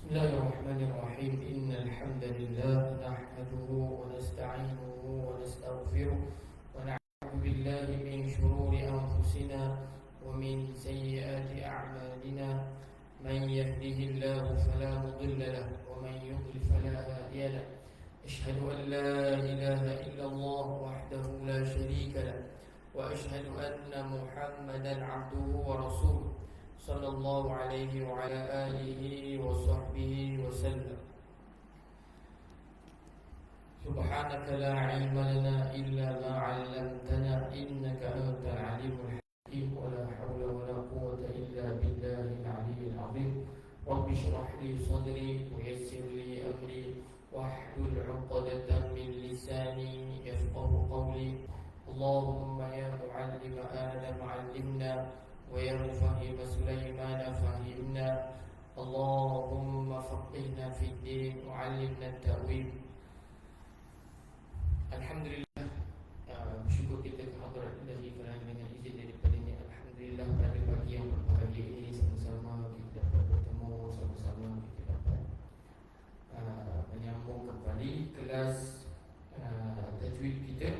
بسم الله الرحمن الرحيم إن الحمد لله نحمده ونستعينه ونستغفره ونعوذ بالله من شرور أنفسنا ومن سيئات أعمالنا من يهده الله فلا مضل له ومن يضلل فلا هادي له أشهد أن لا إله إلا الله وحده لا شريك له وأشهد أن محمدا عبده ورسوله صلى الله عليه وعلى آله وصحبه وسلم. سبحانك لا علم لنا إلا ما علمتنا إنك أنت العليم الحكيم ولا حول ولا قوة إلا بالله العلي العظيم. رب اشرح لي صدري ويسر لي أمري واحلل عقدة من لساني يفقه قولي. اللهم يا معلم آدم علمنا ويا مفهم سليمان فهمنا. اللهم فقهنا في الدين وعلمنا التأويل. Alhamdulillah, bersyukur kita kehadirat Ilahi kerana dengan izin daripadanya. Alhamdulillah pada pagi yang berbahagia ini sama-sama kita dapat bertemu, sama-sama kita dapat menyambung kembali kelas tajwid kita.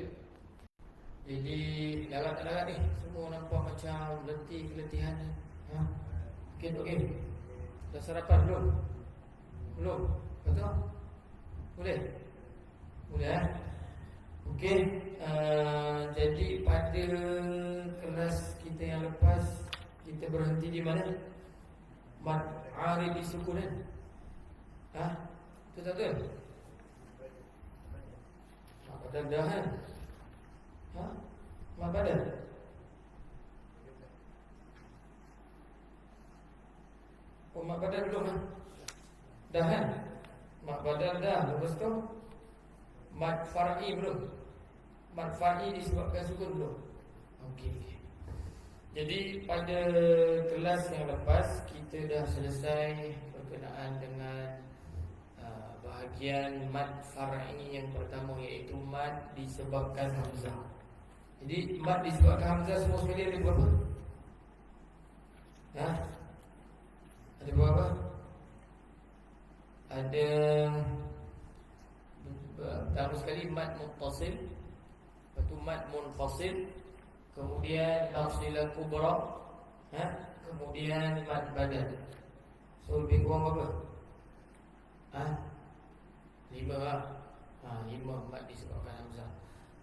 Jadi larat-larat ni semua nampak macam letih, keletihan. Okey. Dah sarapan belum? Belum? Betul? Boleh? Boleh. Okey. Jadi pada kelas kita yang lepas kita berhenti di mana? Mad arid disukun kan? Betul tak betul? Pada dahan. Mak badan. Oh, mak badan belum Dahan. Mak badan dah. Lepas tu mad far'i belum. Mad far'i disebabkan sukun belum. Okey. Jadi pada kelas yang lepas kita dah selesai berkenaan dengan bahagian mad far'i yang pertama, iaitu mad disebabkan hamzah. Jadi mad disebabkan hamzah semua sekali ada berapa? Ada berapa? Ada pertama sekali mad muttasil, lepas tu mad munfasil, kemudian tafsilah kubra, kemudian mad badan. So lebih kurang berapa? 5 mad disebabkan hamzah.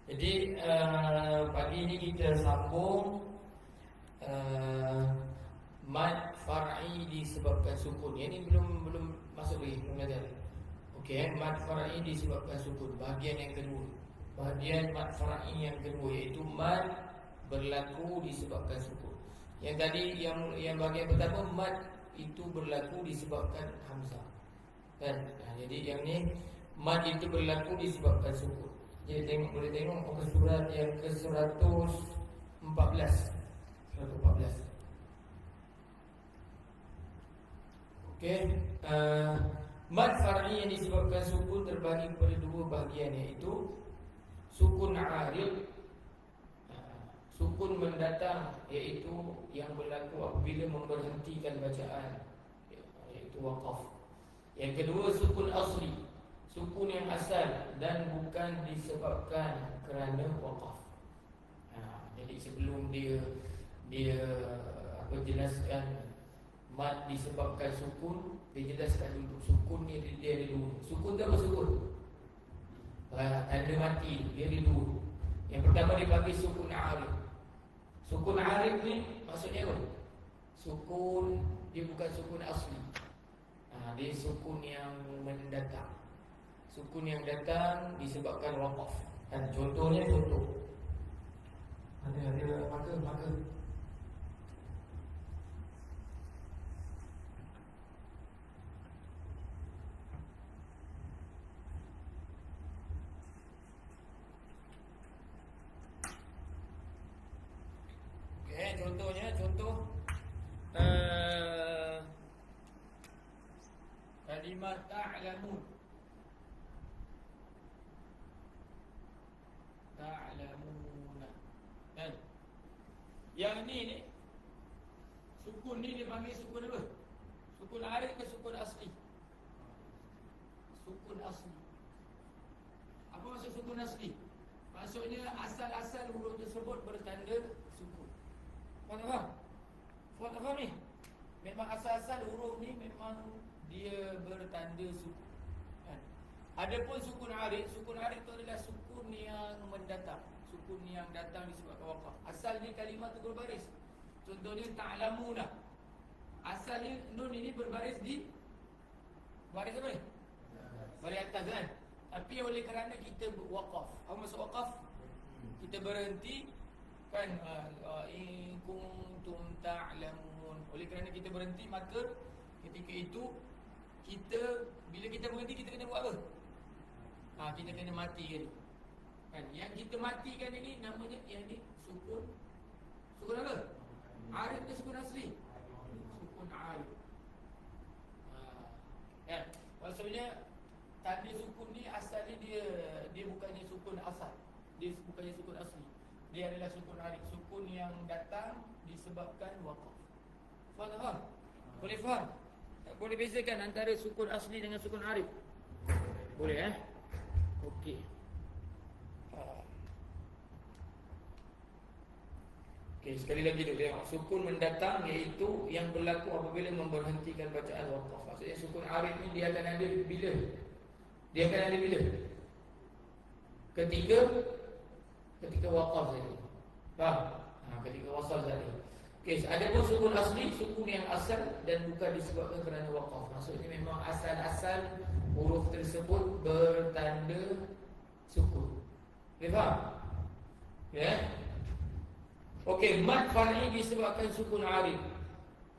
Jadi pagi ini kita sambung mad far'i disebabkan sukun. Yang ini belum masuk lagi pelajaran. Okey, mad far'i disebabkan sukun. Bahagian yang kedua. Bahagian mad far'i yang kedua, iaitu mad berlaku disebabkan sukun. Yang tadi yang bahagian pertama, mad itu berlaku disebabkan hamzah. Kan? Jadi yang ni mad itu berlaku disebabkan sukun. Jadi boleh tengok muka surat yang ke 114. Okey, mad far'i yang disebabkan sukun terbagi kepada dua bahagian, iaitu sukun arid, sukun mendatang, iaitu yang berlaku apabila memberhentikan bacaan, iaitu waqaf. Yang kedua sukun asli, sukun yang asal dan bukan disebabkan kerana waqaf. Jadi sebelum dia jelaskan mad disebabkan sukun, dia jelaskan dulu sukun ni dia ada dua. Sukun tu apa sukun? Tanda mati, dia ada dua. Yang pertama dipanggil sukun arid. Sukun arid ni maksudnya apa? Sukun dia bukan sukun asli. Dia sukun yang mendatang. Sukun yang datang disebabkan waqaf. Dan contohnya ada maka. Okey, contoh kalimat ta'lamun. Kan? Yang ni sukun ni dipanggil sukun apa? Sukun arid ke sukun asli? sukun asli. Apa maksud sukun asli? Maksudnya asal-asal huruf tersebut bertanda sukun. Faham? Faham ni? Memang asal-asal huruf ni memang dia bertanda sukun. Adapun sukun arid itu adalah sukun yang mendatang, sukun yang datang disebabkan waqaf. Asalnya kalimah tu berbaris. Contohnya ta'lamuna. Asalnya nun ini berbaris di baris apa ni? Baris atas kan? Tapi oleh kerana kita waqaf. Apa maksud waqaf? Kita berhenti kan, in kuntum ta'lamun. Oleh kerana kita berhenti, maka ketika itu bila kita berhenti, kita kena buat apa? Kita kena matikan kan? Yang kita matikan ini namanya, yang ni sukun apa? Arid ke sukun asli? Sukun arid. Maksudnya tanda sukun ni asalnya dia bukannya sukun asal. Dia bukannya sukun asli. Dia adalah sukun arid, sukun yang datang disebabkan waqaf. Faham tak? Boleh faham? Boleh bezakan antara sukun asli dengan sukun arid? Boleh Okey. Okey, sekali lagi dulu tengok. Sukun mendatang iaitu yang berlaku apabila memberhentikan bacaan waqaf. Maksudnya sukun arid ni dia akan ada bila? Dia akan ada bila? Ketika waqaf tadi. Faham? Ketika wasal tadi. Okey, ada pun sukun asli, sukun yang asal dan bukan disebabkan kerana waqaf. Maksudnya memang asal-asal huruf tersebut bertanda sukun. Boleh faham? Ya? Okey, mad far'i disebabkan sukun arid.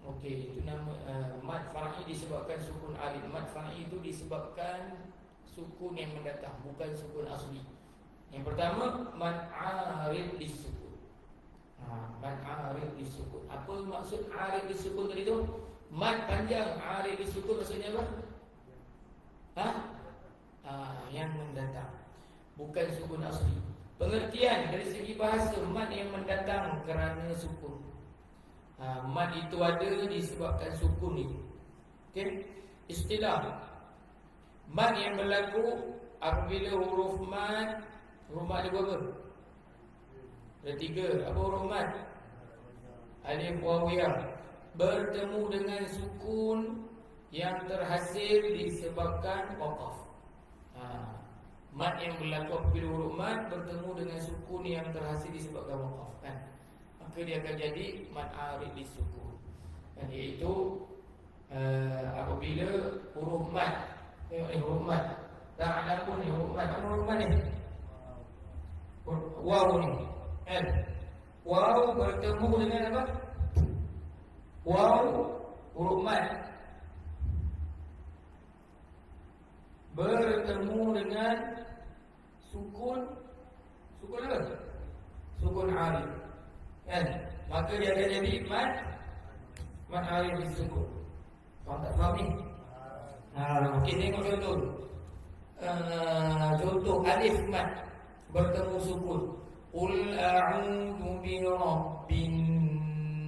Okey, itu nama mad far'i disebabkan sukun arid. Mad far'i itu disebabkan sukun yang mendatang, bukan sukun asli. Yang pertama, mad arid disukun. Mad arid disukun. Apa maksud arid disukun tadi tu? Mad panjang, arid disukun maksudnya apa? Yang mendatang, bukan sukun asli. Pengertian dari segi bahasa, mad yang mendatang kerana sukun. Mad itu ada disebabkan sukun itu. Okey, istilah mad yang berlaku apabila huruf mad ada berapa? Ada 3. Apa huruf mad? Alif, waw, ya. Bertemu dengan sukun yang terhasil disebabkan waqaf. Mad yang berlaku apabila huruf mad bertemu dengan sukun yang terhasil disebabkan waqaf kan? Maka dia akan jadi mad arid disukun. Dan iaitu apabila huruf mad, tengok ni huruf mad. Ta'lamun ni huruf mad. Apa huruf mad ni? Waw ni. Kan? Waw bertemu dengan apa? Waw huruf mad bertemu dengan sukun apa? Sukun arid. Kan? Maka dia akan jadi mad arid disukun. Faham tak? Faham ni? Okey, tengok contoh. Contoh alif mad bertemu sukun. Qul a'udzu bi rabbin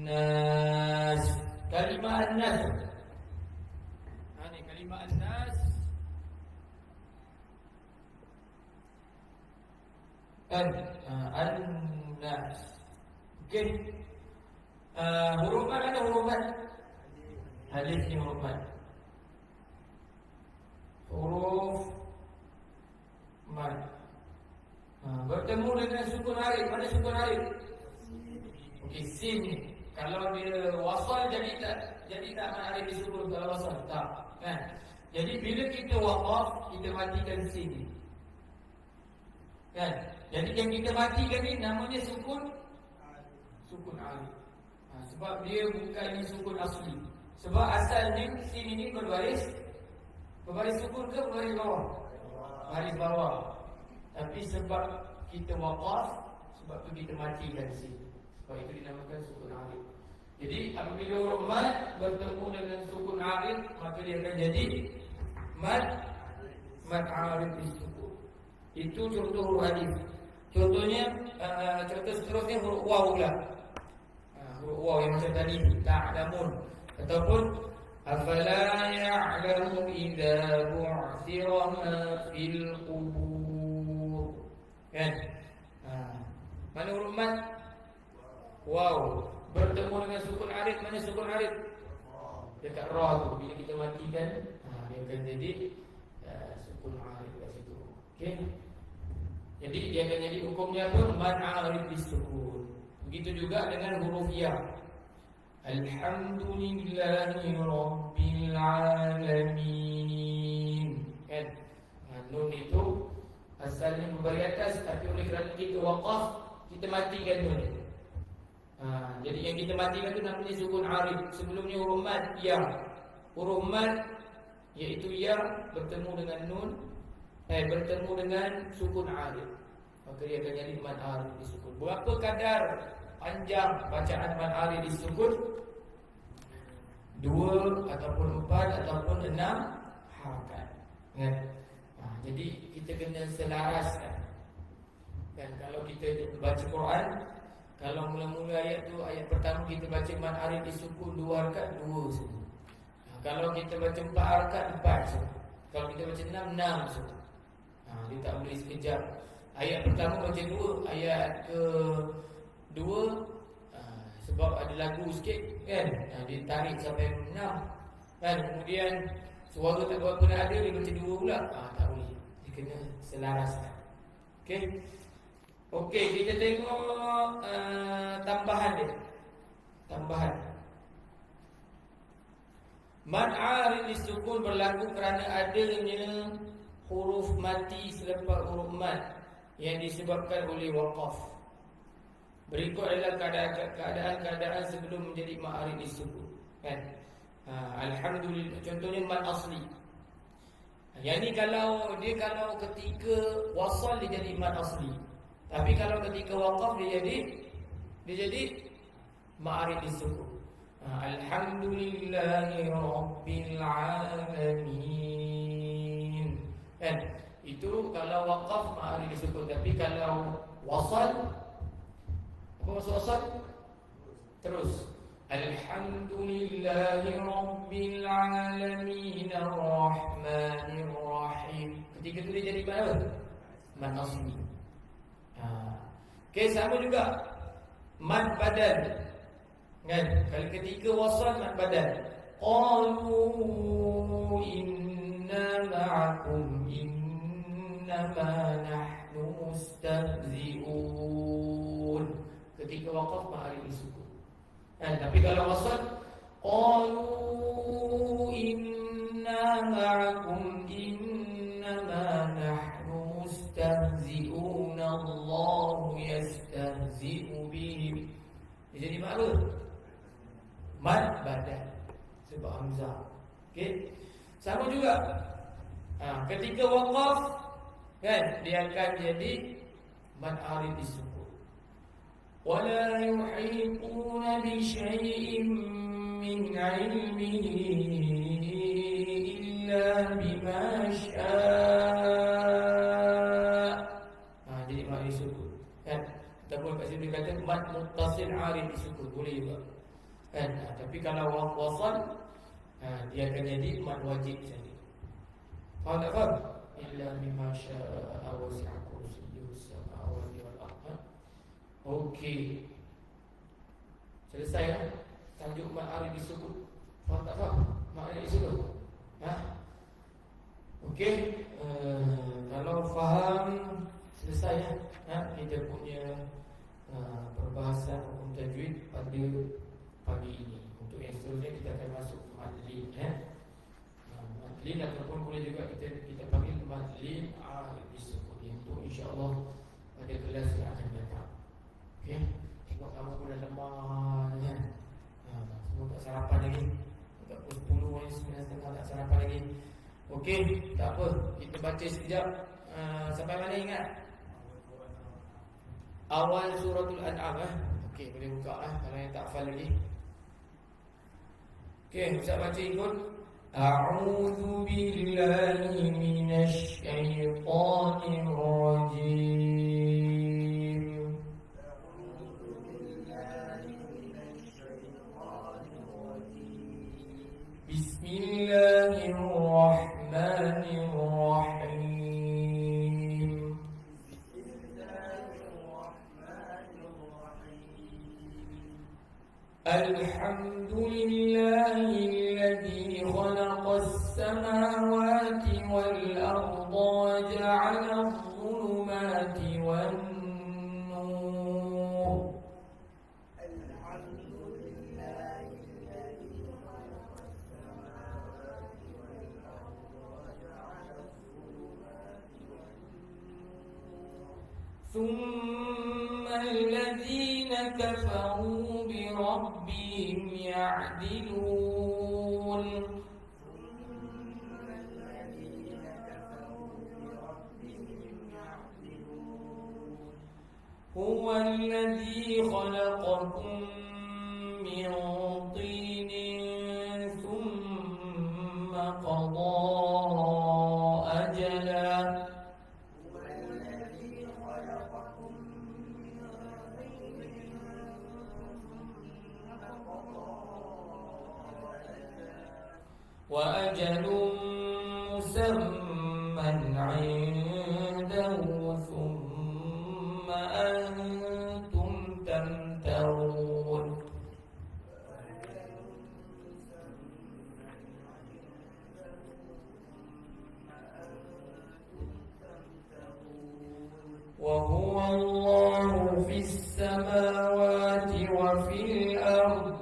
nas. Kalimah an-nas. Ni kalimah an-nas. An-nas. Okey. Huruf mad ada huruf mad. Alif ni huruf mad. Huruf mad bertemu dengan sukun arid. Mana sukun arid? Okey, sin ni. Kalau dia wasal jadi tak mad arid disukun kalau wasal. Tak, kan? Jadi bila kita waqaf, kita matikan sin ni. Kan? Jadi yang kita matikan ni namanya sukun arid. Sebab dia bukannya sukun asli. Sebab asalnya sin ini berbaris sukun ke berbaris bawah? Baris bawah. Tapi sebab kita waqaf, sebab tu kita matikan sin. Sebab itu dinamakan sukun arid. Jadi apabila huruf mad bertemu dengan sukun arid, maka dia akan jadi mad arid disukun. Itu contoh huruf alif. Contohnya, contoh seterusnya huruf waw lah. Huruf waw yang macam tadi, ta'lamun. Ataupun Afala ya'lamu idza bu'thira ma fil qubur. Kan? Mana huruf mat? Wow. Bertemu dengan sukun arid. Mana sukun arid? Dekat ra tu. Bila kita matikan, dia akan jadi sukun arid kat situ. Okey. Jadi dia akan jadi hukumnya apa? Man arid bisukun. Begitu juga dengan huruf ya. Alhamdulillahi rabbil alamin. Kan? Nun itu asalnya memberi atas, tapi oleh kerana kita waqaf, kita matikan nun. Jadi yang kita matikan itu namanya sukun arid. Sebelumnya huruf mad ya. Huruf mad iaitu ya bertemu dengan nun, bertemu dengan sukun arid. Maka dia akan jadi mad arid disukun. Berapa kadar panjang bacaan mad arid disukun? 2 ataupun 4 ataupun 6 harakat. Kan? Jadi kita kena selaraskan. Dan kalau kita baca Quran, kalau mula-mula ayat tu, ayat pertama kita baca mad arid disukun 2 harakat, 2 saja. Kalau kita baca 4 harakat, 4 saja. Kalau kita baca 6, 6 saja. Dia tak boleh sekejap. Ayat pertama baca 2, ayat ke-2 sebab ada lagu sikit kan, dia tarik sampai 6 kan. Kemudian suara tak berapa nak ada, dia baca 2 pula. Tak boleh. Dia kena selaraskan. Okey, kita tengok tambahan dia. Tambahan mad arid disukun berlaku kerana adanya huruf mati selepas huruf mad yang disebabkan oleh waqaf. Berikut adalah keadaan-keadaan sebelum menjadi mad arid disukun. Kan? Alhamdulillah, contohnya mad asli. Yang ni kalau ketika wasal dia jadi mad asli. Tapi kalau ketika waqaf dia jadi mad arid disukun. Alhamdulillahi rabbil alamin. Kan? Itu kalau waqaf mad arid disukun. Tapi kalau wasal, apa maksud wasal? Terus Alhamdulillahi rabbil alamin arrahmanir rahim. Ketika tu dia jadi mana? Mad asli. Okey, sama juga mad badal. Kan? Kalau ketika wasal mad badal. Qalu inna ma'akum innama nahnu mustahzi'un. Ketika waqaf mad arid disukun. Tapi kalau wasal, qalu inna ma'akum innama nahnu mustahzi'un Allahu yastahzi'u bihim. Jadi apa? Mad badal sebab hamzah. Okey. Sama juga. Ketika waqaf kan, dia akan jadi mad arid disukun. ولا يحيطون بشيء من علمه إلا بما شاء. Jadi mad disukun kan. Ataupun kat sini kata mad muttasil arid disukun boleh juga kan. Tapi kalau wasal, dia akan jadi mad wajib saja. Faham tak faham? Illa bima syaa wasi'a kursiyyuhu samawati wal ardh. Okey. Selesai kan? Tajuk mad arid disukun. Faham tak faham? Mad arid disukun. Okey. Kalau faham, selesai ya. Kita punya perbahasan hukum tajwid pada pagi ini. Untuk yang seterusnya kita akan masuk madlin madlin ataupun boleh juga kita panggil madlin arid disukun. Itu insya-Allah pada kelas yang akan datang. Okey, tengok kamu pun dah lemah kan. Semua tak sarapan lagi. Tak pukul 10 ni 9:30 tak sarapan lagi. Okey, tak apa. Kita baca sekejap. Sampai mana ingat? Awal suratul An'am Okey, boleh buka kalau yang tak hafal lagi. Okey, Ustaz baca ikut. A'udzu billahi minasy syaithanir rajim. بسم الله الرحمن الرحيم. الحمد لله الذي خلق السماوات والأرض وجعل الظلمات والنور. الحمد لله الذي خلق السماوات والأرض وجعل الظلمات والنور. ثم الذين كفروا بربهم يعدلون. هو الذي خلقكم من طين ثم قضى أجلا. وأجل مسمى عنده ثم أنتم تمترون. وهو الله في السماوات وفي الأرض.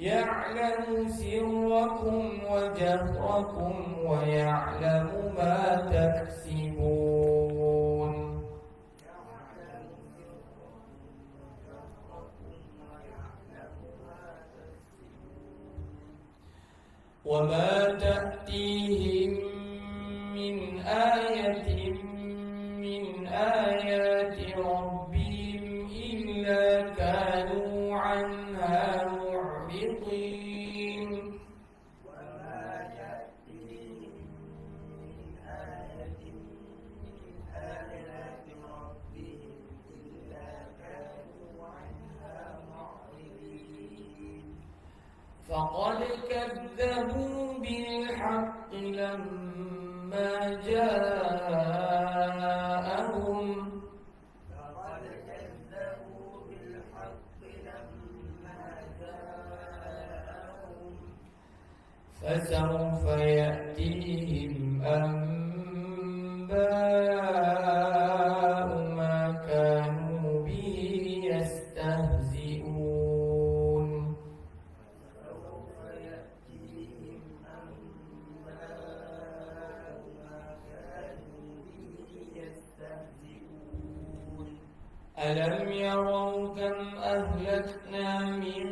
يعلم سركم وجهركم ويعلم ما تكسبون. وما تأتيهم من آية من آيات ربهم إلا كانوا عنها معرضين. وما يأتيهم من آية من آيات ربهم إلا كانوا عنها معرضين. فقد كذبوا بالحق لما جاءهم. فسوف يأتيهم أنباء ما كانوا به يستهزئون. ألم يروا كم أهلكنا من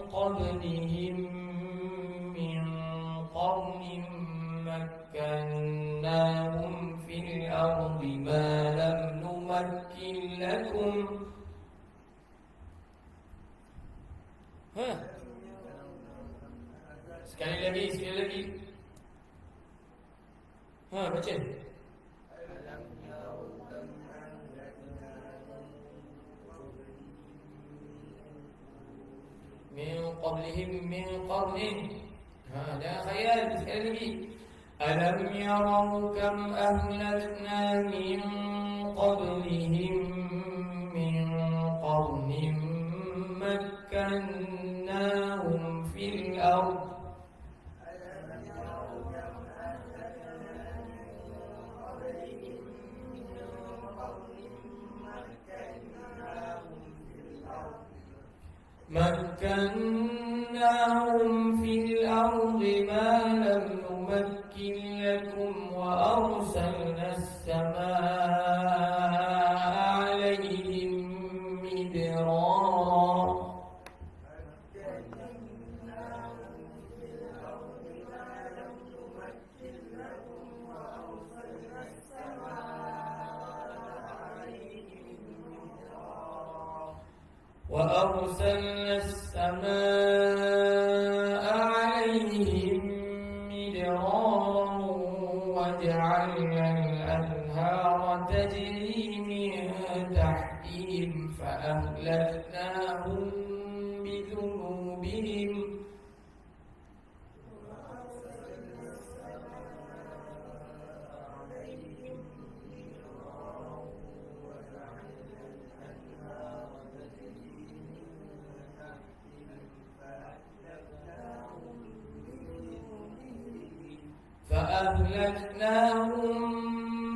قبلهم قرن مكناهم في الأرض ما لم نمكن لكم. Sekali lagi. Baca. من قبلهم من قرن. هذا خيال. sekali lagi. ألم يروا كم أهلكنا من قبلهم من قرن مكناهم في الأرض. مكناهم في الأرض ما لم نمكن لكم وأرسلنا السماء عليهم مدرارا. وأرسلنا السماء عليهم مدرارا وجعلنا الأنهار تجري من تحتهم بعدهم فأهلكناهم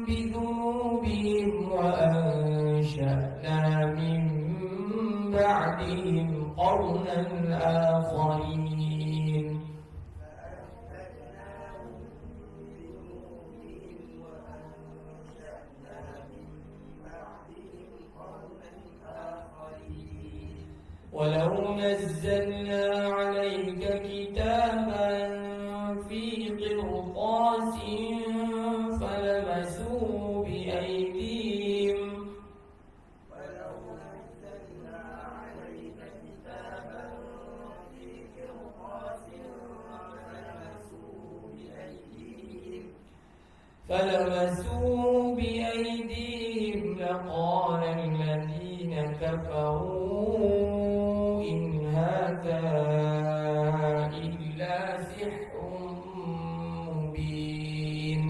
بذنوبهم وأنشأنا من بعدهم قرنا آخرين ولو نزلنا عليك كتابا في قرطاس فلمسوه بأيديهم لقال الذين كفروا إن هذا إلا سحر مبين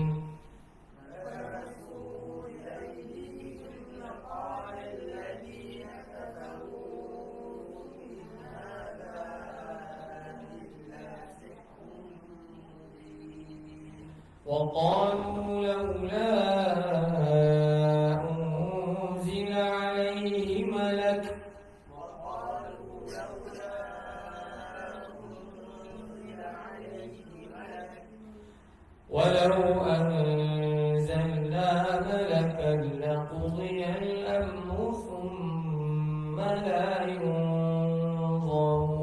وقالوا لولا أنزل عليه ملك ولو أنزلنا ملكا لقضي الأمر ثم لا ينظرون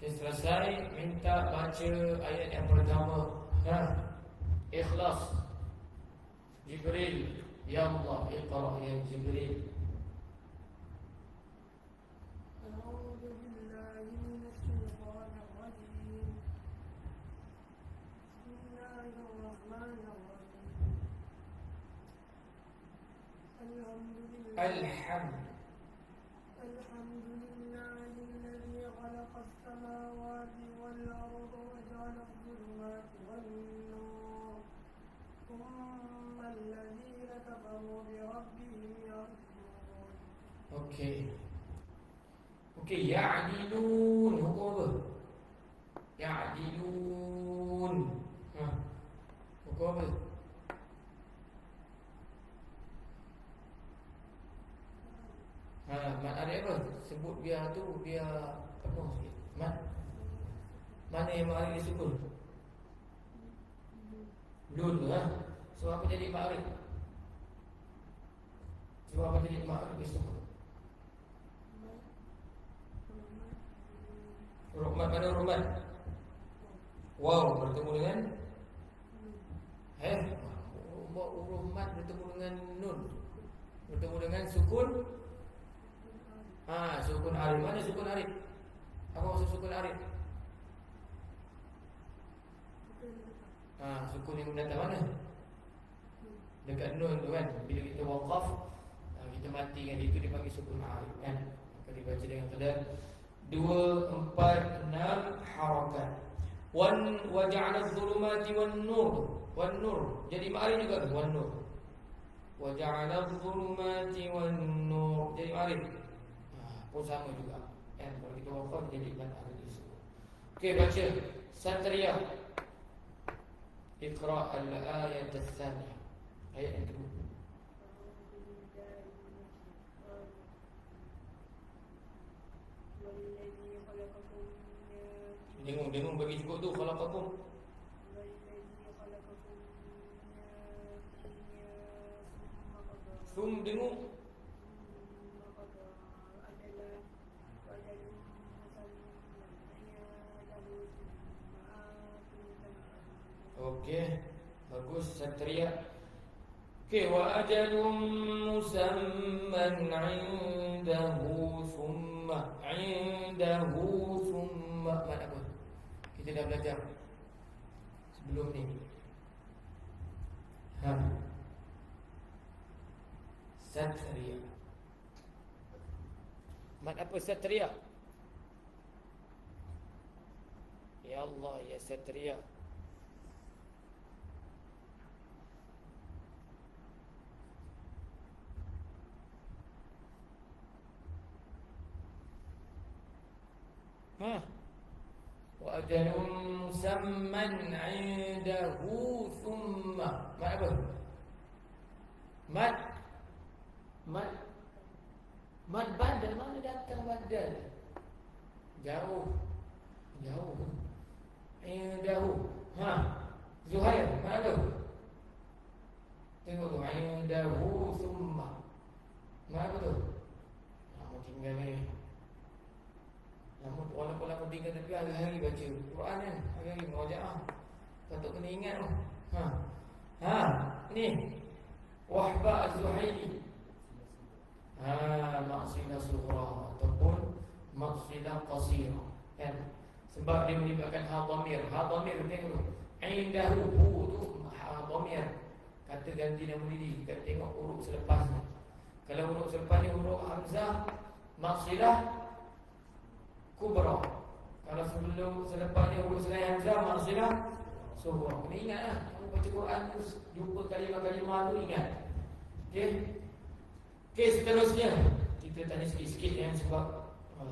Selesai, minta baca ayat yang pertama. Ikhlas. Jibril, ya Allah, iqra ya Jibril. أعوذ بالله من الشيطان الرجيم بسم الله الرحمن الرحيم الحمد لله الذي خلق السماوات والأرض وجعل الظلمات والنور ثم الذين كفروا بربهم يعدلون. Okey, ya'dilun. Hukum apa? Ya'dilun. Hukum apa? Mat ada apa? Sebut biar tu, biar penuh sikit. Mat. Mana yang ma'arif disebut? Lun tu lah. So apa jadi ma'arif? Sebab apa jadi ma'arif disebut? Rahmat, mana rahmat? Wow, bertemu dengan rahmat bertemu dengan nun. Bertemu dengan sukun. Sukun arif. Mana sukun arif? Apa maksud sukun arif? Sukun yang mendatang mana? Dekat nun tu kan. Bila kita waqaf, kita mati kan, itu dipanggil sukun arif kan. Maka dibaca dengan qadar 2, 4, 6 harakat. Wa ja'ala adh-dhulumati wan-nur. Wan-nur jadi ma'arif juga tu, wan-nur. Wa ja'ala adh-dhulumati wan-nur jadi ma'arif. Pun sama juga kan, kalau kita waqaf jadi ma'arif disebut. Okey, baca Satriyah. Iqra al-ayat ats-tsaniyah. Ayat yang kedua. Dengung bagi cukup tu khalaqakum. Dengung. Okey, bagus Satriyah. Okey, wa ajalun musamman 'indahu thumma thumma mad apa? Kita dah belajar sebelum ni. Satria. Mad apa satria? Ya Allah, ya satria. Wa ajalun musamman 'indahu thumma. Mad apa? Mad badal. Mana datang badal? Jauh. Indahu. Zuhair, mana tu? Tengok tu, indahu thumma. Mana tu? Kamu tinggal ni. Namun walaupun aku tinggal tapi hari-hari baca Quran kan, hari-hari merajaah. Patut kena ingat tu. Ni Wahbah Az-Zuhaili. Maksilah sughra ataupun maksilah qasira, kan? Sebab dia melibatkan ha-dhamir. Ha-dhamir tengok tu. Indahu tu ha-dhamir. Kata ganti nama diri. Kita tengok huruf selepas ni. Kalau huruf selepas ni huruf hamzah, maksilah kubra. Kalau selepas ni huruf selain hamzah, maksilah sughra. Kena ingatlah. Kamu baca Quran tu jumpa kalimah-kalimah tu ingat. Okey, seterusnya kita tanya sikit-sikit yang sebab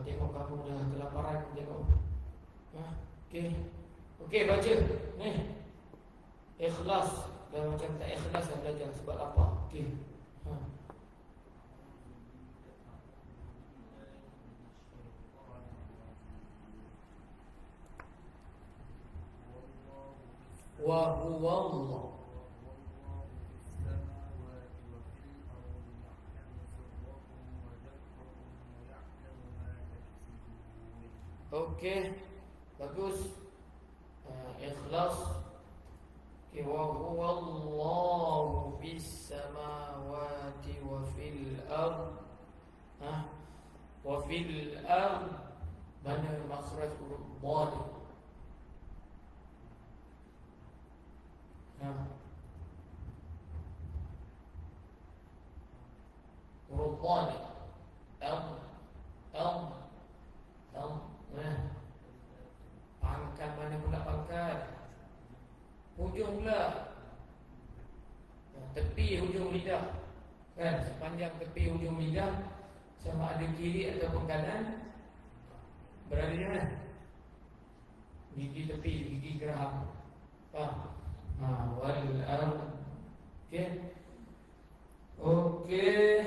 tengok kamu dah kelaparan tengok. Okey, baca. Ni. Ikhlas. Dah macam tak ikhlas dah belajar sebab apa? Okey. Wa huwa Allah. Okey, bagus. Ikhlas. Wa huwa Allahu fis samawati wa fil ard. Wa fil ard. Mana makhraj huruf dhad? Huruf dhad. Pangkat mana pula pangkat? Hujung pula. Tepi hujung lidah. Kan? Sepanjang tepi hujung lidah, sama ada kiri ataupun kanan, berada di mana? Gigi tepi, gigi geraham. Wal ard. Okey.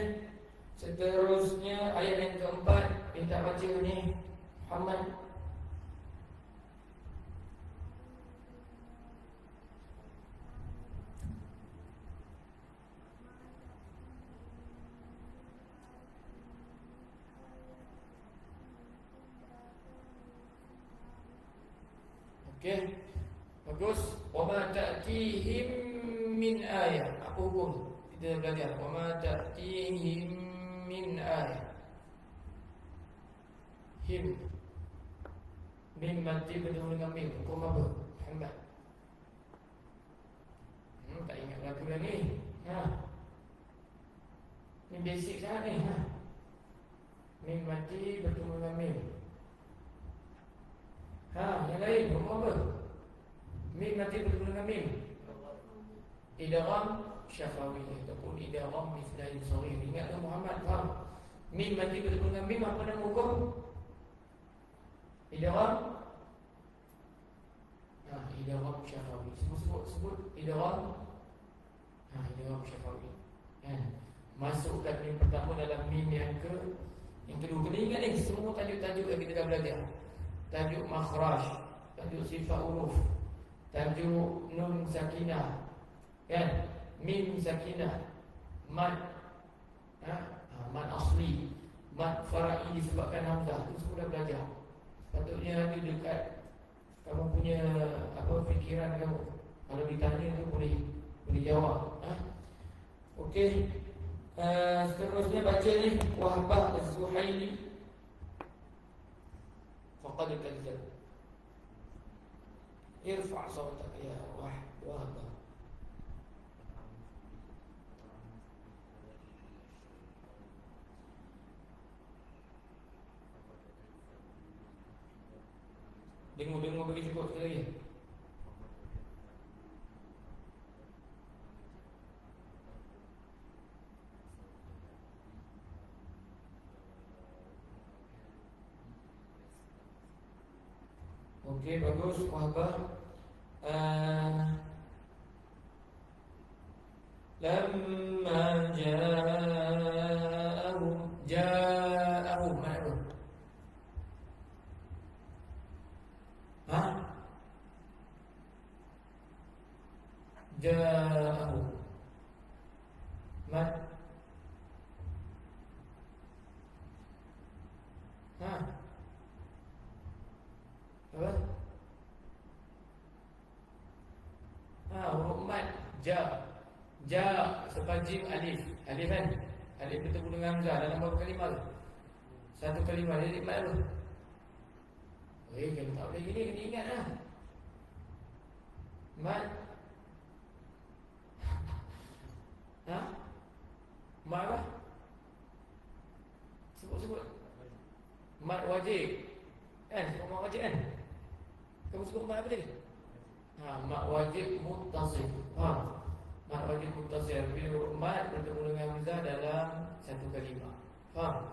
Seterusnya ayat yang keempat. Minta baca ni Muhammad. Okey, bagus. Wa ma ta'tihim min ayah. Apa hukum? Kita belajar. Wa ma ta'tihim min ayah. Him. Mim mati bertemu dengan mim. Hukum apa? Muhammad. Tak ingat lagu dah ni. Ni basic sangat ni. Mim mati bertemu dengan mim. Yang lain, hukum apa? Mim mati bertemu dengan mim. Idgham syafawi ataupun idgham mithlain saghir. Ingatlah Muhammad, faham? Mim mati bertemu dengan mim, apa nama hukum? Idgham. Idgham syafawi. Sebut idgham. Idgham syafawi. Masukkan mim pertama dalam mim yang kedua. Kena ingat ni, semua tajuk-tajuk yang kita dah belajar. Tajuk makhraj, tajuk sifat huruf, tajuk nun sakinah, kan? Mim sakinah, mad, mad asli, mad fara'i disebabkan hamzah. Itu semua dah belajar. Patutnya ada dekat kamu punya fikiran kamu. Kalau ditanya tu boleh jawab. Okey. Seterusnya baca ni Wahbah Az-Zuhaili. faqad kadzdzab. Irfa' sawtaka ya wahba. Dengar bagi cukup sekali lagi. Okey, bagus. Wahbah. Lamma ja'ahum mana? Ha? Ja'ahum man? Ha? Apa? Huruf mat. Ja sepajim alif. Alif kan? Alif bertemu dengan hamzah dalam berapa kalimah tu? Satu kalimah. Jadi mat apa? Kalau tak boleh gini, kena ingat lah. Mat. Ha? Mat apa? Sebut. Mat wajib. Kan? Sebut mat wajib kan? Kamu sebut mat apa tadi? Mat wajib muttasil. Mat wajib muttasil. Bila mat bertemu dengan hamzah dalam satu kalimah. Faham?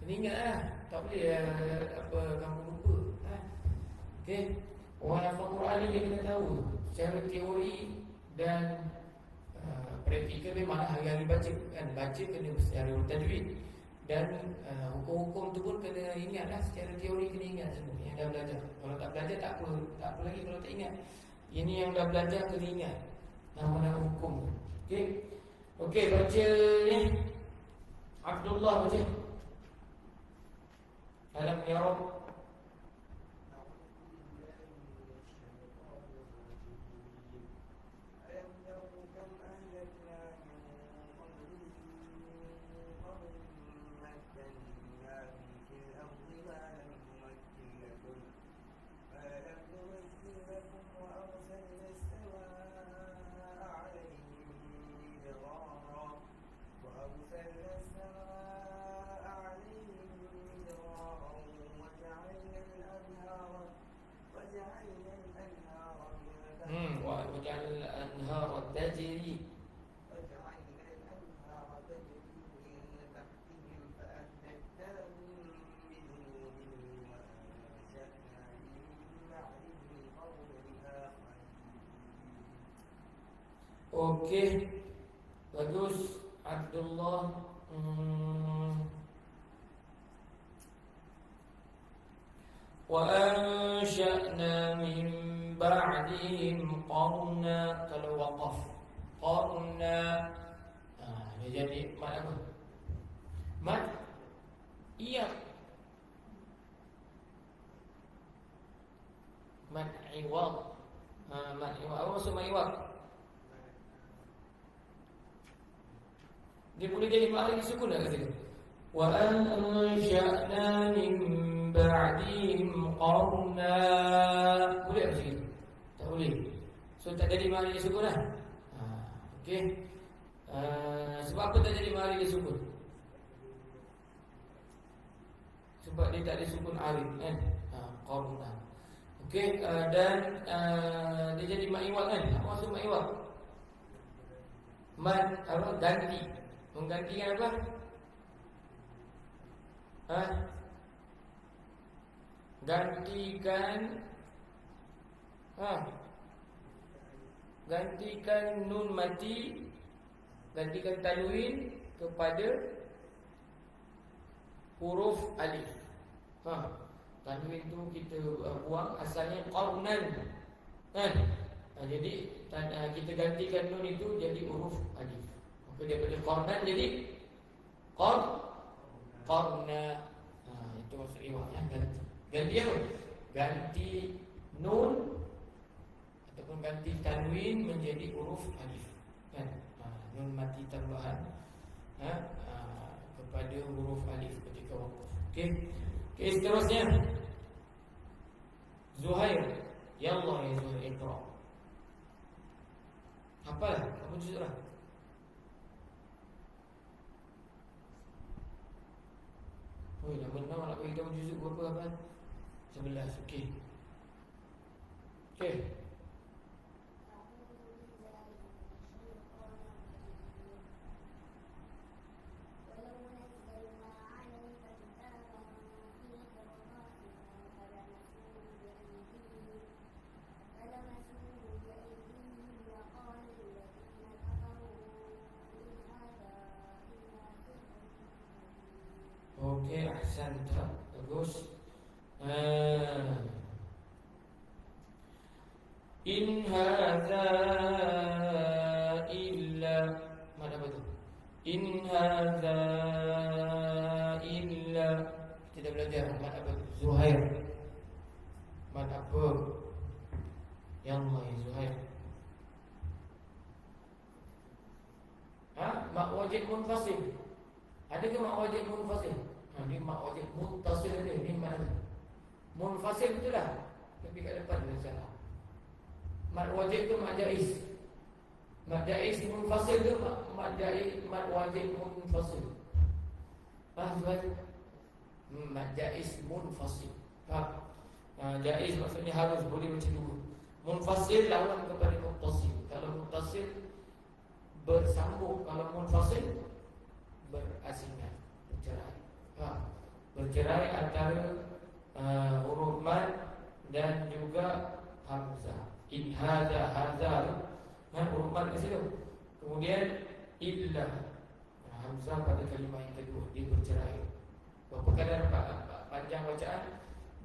Kena ingat lah. Tak boleh kamu lupa. Okey. Orang hafal Quran ni dia kena tahu secara teori dan praktikal memang hari-hari baca kan. Baca kena secara tajwid. Dan hukum-hukum tu pun kena ingat lah. Secara teori kena ingat semua yang dah belajar. Kalau tak belajar tak apa lagi kalau tak ingat. Ini yang dah belajar kena ingat nama-nama hukum. Okey, baca ni Abdullah baca. Alam yarab. وجعل الأنهار تجري من تحتهم فأهلكناهم بذنوبهم وأنشأنا من بعدهم قوما آخرين. Okey, bagus Abdullah. وأنشأنا من بعدهم قرنا. Kalau waqaf qarna, dia jadi mat apa? Mat iya. Mat iwad. Mat iwad. Apa maksud mat iwad? Dia boleh jadi mat lagi sukun tak kata? Wa ansha'na min ba'dihim qarna. Boleh tak macam itu? Tak boleh. So tak jadi mat lagi sukun lah. Okey. Sebab apa tak jadi mat lagi sukun? Sebab dia tak ada sukun arid kan? Qarna. Okey, dan dia jadi mat iwad kan? Apa maksud mat iwad? Mat apa? Ganti. Menggantikan apa? Gantikan nun mati, gantikan tanwin kepada huruf alif. Tanwin tu kita buang, asalnya qarnan kan? Jadi kita gantikan nun itu jadi huruf alif. Maka daripada qarnan jadi qarna. Itu maksud iwaknya. Ganti apa? Ganti nun ataupun ganti tanwin menjadi huruf alif kan? Nun mati tambahan kepada huruf alif ketika waqaf. Okey, seterusnya Zuhair. Yallah ya Zuhair, Iqra. Hafal apa juzuk lah? Oh, dah benar nak bagi tahu juzuk berapa apa? 11. Okey. Okey. Okey, ahsanta. Bagus. In hadza illa, mana apa tu? In hadza illa, kita belajar mana apa? Zuhair. Mana apa? Yang mai Zuhair. Mak wajib munfasil. Ada ke mak wajib munfasil? Ni mak wajib muttasil ada. Ni mana? Munfasil itulah. Tapi kat depan ada salah. Mak wajib tu mak jaiz. Mak jaiz munfasil tu mak jaiz, mak wajib munfasil. Faham tuan? Mak jaiz munfasil. Faham? Jaiz maksudnya harus, boleh macam dulu. Munfasil lawan kepada muttasil. Kalau muttasil bersambung, kalau munfasil berasingan, bercerai. Bercerai antara huruf mad dan juga hamzah. In hadza, hadza huruf mad ke situ. Kemudian illa, hamzah pada kalimah yang kedua, dia bercerai. Berapa kadar panjang bacaan?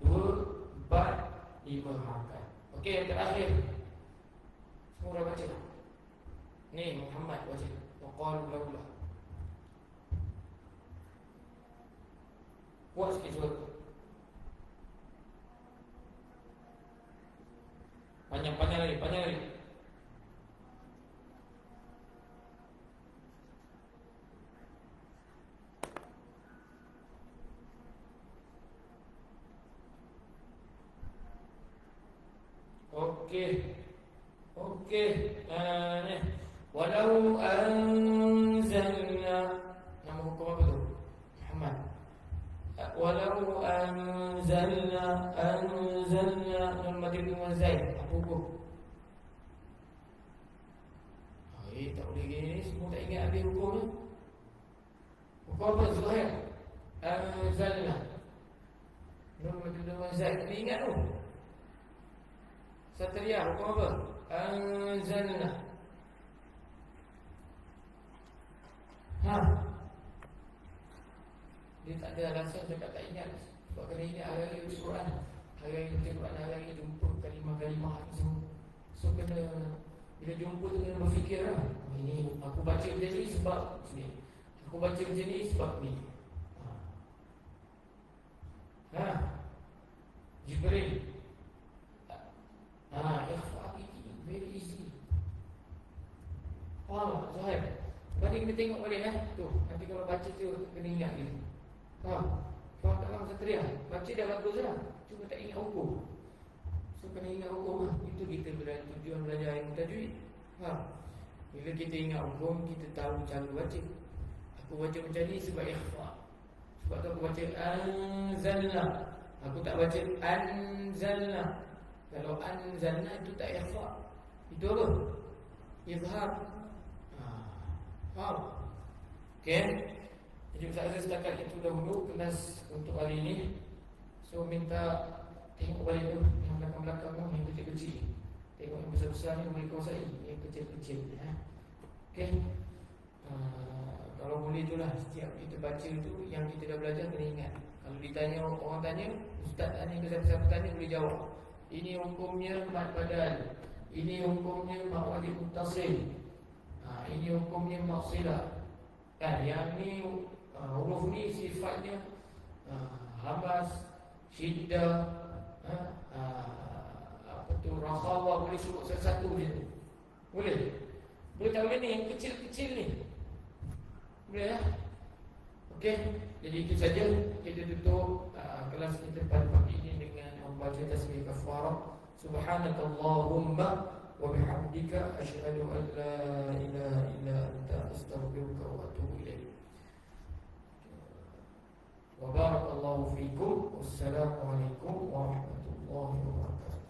2, 4, 5 harakat. Okey, yang terakhir semua dah baca. Ni Muhammad baca. Waqalu laula. Kuat sikit suara. Panjang lagi, panjang lagi. Okey. Ni. Walau anzalna, nama hukum apa tu? Muhammad. Walau anzalna nun madin dengan zaid, apa hukum? Tak boleh gini, semua tak ingat habis hukum ni. Hukum apa Zuhair? Anzalna nun madin dengan zaid, ni ingat tu. Satria, hukum apa? Anzalna. Dia tak ada alasan cakap tak ingat. Sebab kena ingat hari-hari baca Quran. Hari-hari baca Quran, hari-hari jumpa kalimah-kalimah ni semua. So kena, bila jumpa tu kena berfikir lah. Ini aku baca macam ni sebab ni, aku baca macam ni sebab ni. Jibril. Ikhfa ini very easy. Faham tak Zuhair? Nanti kita tengok balik tu. Nanti kalau baca tu kena ingat dia. Faham tak Bang Satria? Baca dah bagus lah, cuma tak ingat hukum. So kena ingat hukum lah. Itu kita tujuan belajar ilmu tajwid. Bila kita ingat hukum, kita tahu cara baca. Aku baca macam ni sebab ikhfa. Sebab tu aku baca anzalna. Aku tak baca anzalna. Kalau anzalna itu tak ikhfa. Itu apa? Izhar. Faham? Okay. Jadi saya rasa setakat itu dahulu kelas untuk hari ini. So minta tengok balik tu yang belakang-belakang tu, yang kecil-kecil. Tengok yang besar-besar ni boleh kuasai, yang kecil-kecil. Okay. Kalau boleh itulah, setiap kita baca tu yang kita dah belajar kena ingat. Kalau ditanya, orang tanya, ustaz tanya ke siapa-siapa tanya, boleh jawab. Ini hukumnya mad badal, ini hukumnya mak wajib muttasil, ini hukumnya maksilah. Kan yang ni huruf ni sifatnya hamas, syiddah, apa tu, rakhawah, boleh sebut satu-satu je. Boleh? Boleh tak boleh ni yang kecil-kecil ni? Boleh ya? Okey, jadi itu saja. Kita tutup kelas kita pada pagi ini dengan membaca tasbih kafarah. Subhanakallahumma wa bihamdika asyhadu an la ilaha illa anta astaghfiruka wa atubu ilaik. Wa barakallahu fikum. Wassalamualaikum warahmatullahi wabarakatuh.